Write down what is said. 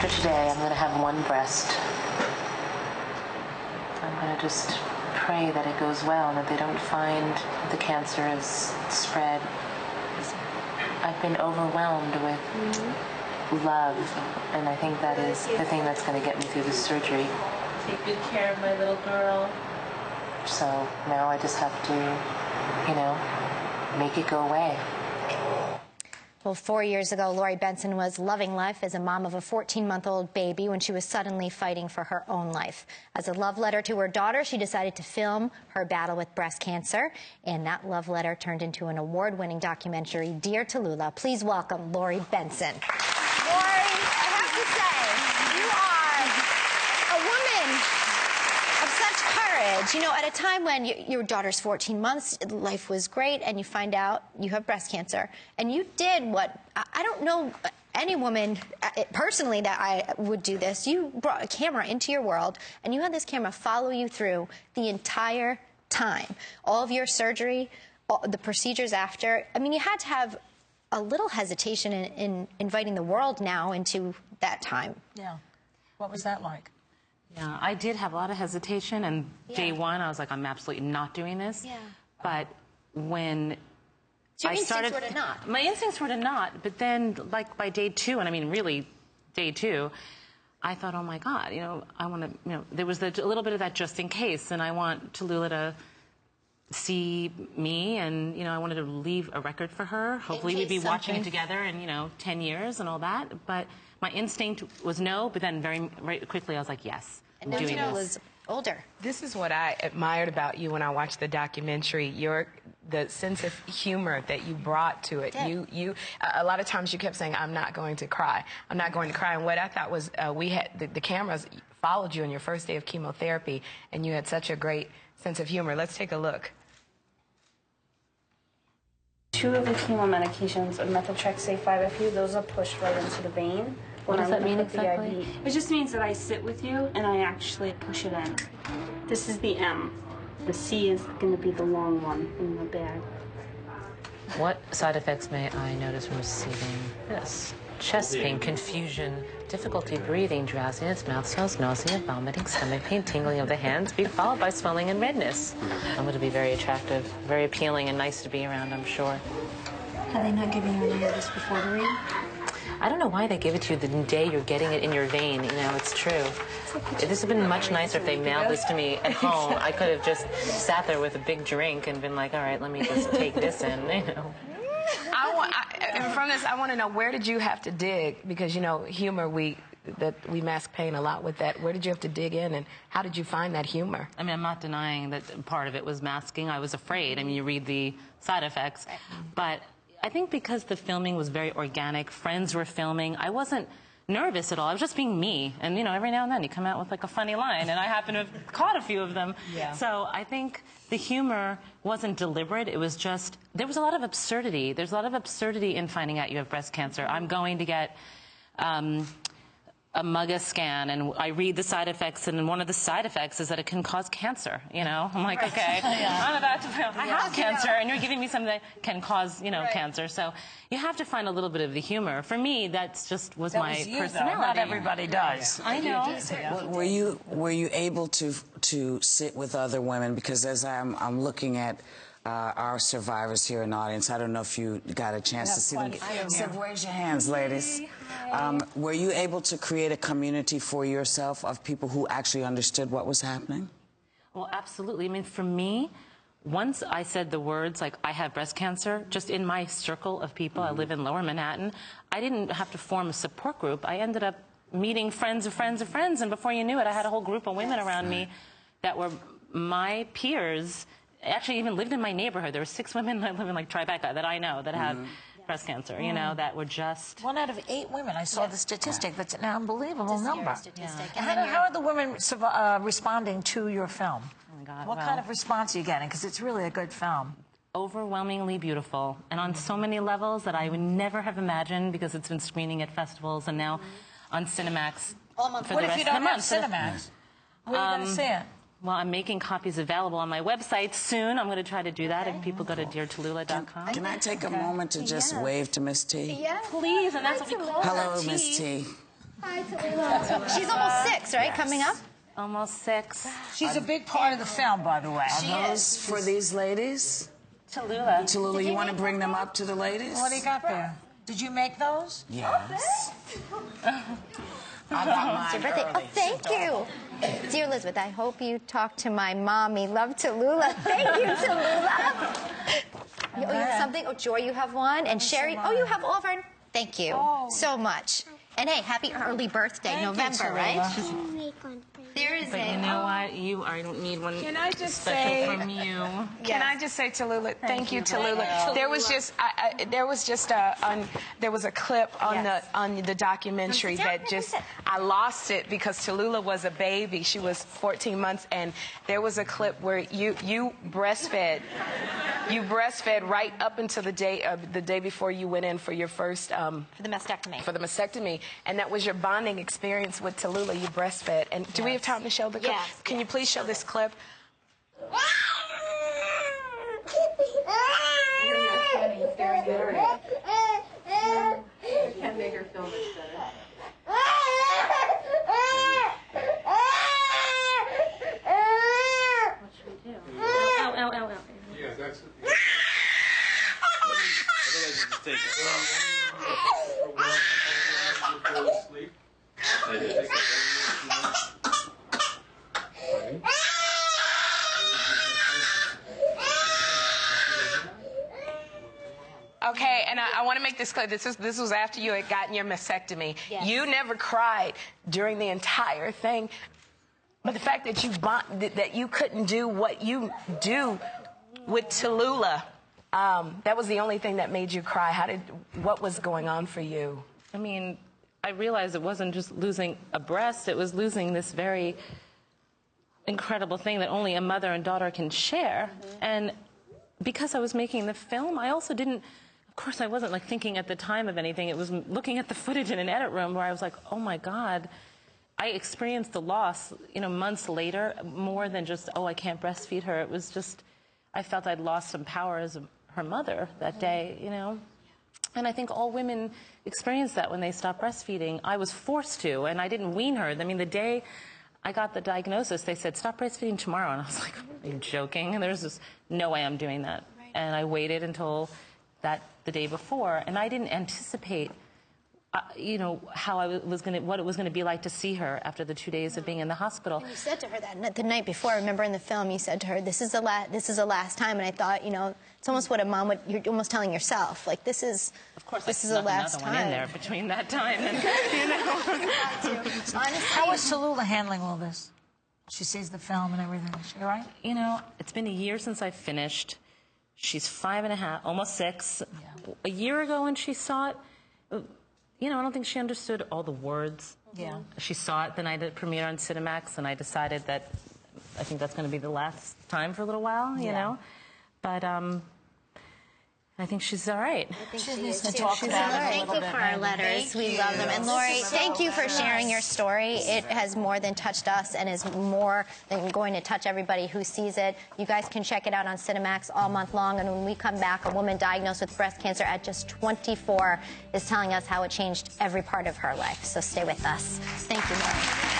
today, I'm going to have one breast. I'm going to just pray that it goes well, that they don't find the cancer is spread. I've been overwhelmed with love, and I think that is the thing that's going to get me through this surgery. Take good care of my little girl. So now I just have to, you know, make it go away. Well, 4 years ago, Lori Benson was loving life as a mom of a 14-month-old baby when she was suddenly fighting for her own life. As a love letter to her daughter, she decided to film her battle with breast cancer, and that love letter turned into an award-winning documentary, Dear Talula. Please welcome Lori Benson. Lori, I have to say, you are a woman of such courage. You know, at a time when your daughter's 14 months, life was great, and you find out you have breast cancer, and you did what, I don't know any woman personally that I would do this. You brought a camera into your world, and you had this camera follow you through the entire time. All of your surgery, the procedures after. I mean, you had to have a little hesitation in inviting the world now into that time. Yeah. What was that like? Yeah, I did have a lot of hesitation, and day one, I was like, I'm absolutely not doing this. Yeah. But when So your I started, instincts were to not. My instincts were to not, but then, like, by day two, and I mean, really, day two, I thought, oh my God, you know, I want to, you know, there was a little bit of that just in case, and I want Talula to see me, and, you know, I wanted to leave a record for her. Hopefully we'd be watching it together in, you know, 10 years and all that, but my instinct was no, but then very quickly I was like, yes, I'm doing this. Was older. This is what I admired about you when I watched the documentary, the sense of humor that you brought to it. A lot of times you kept saying, I'm not going to cry. I'm not going to cry. And what I thought was the cameras followed you on your first day of chemotherapy, and you had such a great sense of humor. Let's take a look. 2 of the chemo medications, methotrexate 5-FU, those are pushed right into the vein. What does that mean exactly? It just means that I sit with you and I actually push it in. This is the M. The C is going to be the long one in the bag. What side effects may I notice from receiving this? Chest pain, confusion, difficulty breathing, drowsiness, mouth smells, nausea, vomiting, stomach pain, tingling of the hands, be followed by swelling and redness. I'm going to be very attractive, very appealing, and nice to be around, I'm sure. Have they not given you any of this before to read? I don't know why they give it to you the day you're getting it in your vein. You know, it's true. This would have been much nicer if they mailed this to me at home. I could have just sat there with a big drink and been like, all right, let me just take this in, you know. From this, I want to know, where did you have to dig? Because, you know, humor, we mask pain a lot with that. Where did you have to dig in, and how did you find that humor? I mean, I'm not denying that part of it was masking. I was afraid. I mean, you read the side effects. But I think because the filming was very organic, friends were filming, I wasn't nervous at all. I was just being me. And, you know, every now and then you come out with, like, a funny line, and I happen to have caught a few of them. Yeah. So I think the humor wasn't deliberate. It was just, there was a lot of absurdity. There's a lot of absurdity in finding out you have breast cancer. I'm going to get a MUGA scan, and I read the side effects, and one of the side effects is that it can cause cancer, you know? I'm like, okay, I'm about to, I have cancer, and you're giving me something that can cause, you know, cancer. So you have to find a little bit of the humor. For me, that's just was my personality. Though. Not everybody does. I know. Were you able to sit with other women? Because as I'm looking at our survivors here in the audience, I don't know if you got a chance to see them. So raise your hands, ladies. Were you able to create a community for yourself of people who actually understood what was happening? Well, absolutely. I mean, for me, once I said the words, like, I have breast cancer, just in my circle of people, I live in Lower Manhattan, I didn't have to form a support group. I ended up meeting friends of friends of friends, and before you knew it, I had a whole group of women around me that were my peers. Actually, even lived in my neighborhood. There were 6 women that live in, like, Tribeca that I know that have breast cancer, you know, that were just... 1 out of 8 women. I saw the statistic. That's an unbelievable number. Statistic. How are the women responding to your film? Oh my God, what kind of response are you getting? Because it's really a good film. Overwhelmingly beautiful, and on so many levels that I would never have imagined, because it's been screening at festivals and now on Cinemax for the rest of the month. What if you don't have Cinemax? Where are you going to see it? Well, I'm making copies available on my website soon. I'm going to try to do that if people go to deartalula.com. Can I take a moment to just wave to Miss T? Yeah, please, and that's what we call her. Hello, Miss T. Hi, Talula. She's almost 6, right? Coming up? Almost 6. She's a big part of the film, by the way. Are those for these ladies? Talula. Talula, you want to bring them up to the ladies? What do you got there? Did you make those? Yes. I got mine early. Oh, thank you. Dear Elizabeth, I hope you talk to my mommy. Love, Talula. Thank you, Talula. Oh, you have something? Oh, Joy, you have one. And Sherry, oh, you have all of our... Thank you so much. And hey, happy early birthday, November, right? There is But you know what? I don't need one. Can I just special say from you? Can I just say, Talula, thank you, Talula. There was just there was a clip on the documentary that just I lost it because Talula was a baby. She was 14 months, and there was a clip where you breastfed. You breastfed right up until the day before you went in for your first for the mastectomy. For the mastectomy, and that was your bonding experience with Talula. You breastfed, and do we have time to show the clip? Yes. Can you please show this clip? Can't make her film this better. What should we do? Ow, ow, ow, ow. Yeah, that's it. Otherwise, you just take it. Sleep. I did. Okay, and I want to make this clear. This was after you had gotten your mastectomy. Yes. You never cried during the entire thing, but the fact that that you couldn't do what you do with Talula, that was the only thing that made you cry. What was going on for you? I mean, I realized it wasn't just losing a breast, it was losing this very incredible thing that only a mother and daughter can share. And because I was making the film, I also didn't, of course I wasn't like thinking at the time of anything. It was looking at the footage in an edit room where I was like, oh my God, I experienced the loss, months later, more than just, oh, I can't breastfeed her. It was just, I felt I'd lost some power as her mother that day, And I think all women experience that when they stop breastfeeding. I was forced to, and I didn't wean her. I mean, the day I got the diagnosis, they said, stop breastfeeding tomorrow. And I was like, are you joking? And there's just no way I'm doing that. Right. And I waited until the day before, and I didn't anticipate, how what it was going to be like to see her after the 2 days of being in the hospital. And you said to her that the night before, I remember in the film, you said to her, this is the last time. And I thought, it's almost what a mom would, you're almost telling yourself, like, this is the last time. One in there between that time and, How is Talula handling all this? She sees the film and everything. Is she all right? It's been a year since I finished. She's 5.5, almost 6. Yeah. A year ago when she saw it, I don't think she understood all the words. Yeah. She saw it the night it premiered on Cinemax, and I decided that I think that's going to be the last time for a little while, you know. But I think she's all right. She needs to talk about it a Thank little you bit. for our letters. We love them. And Lori, thank you for sharing your story. It has more than touched us and is more than going to touch everybody who sees it. You guys can check it out on Cinemax all month long. And when we come back, a woman diagnosed with breast cancer at just 24 is telling us how it changed every part of her life. So stay with us. Thank you, Lori.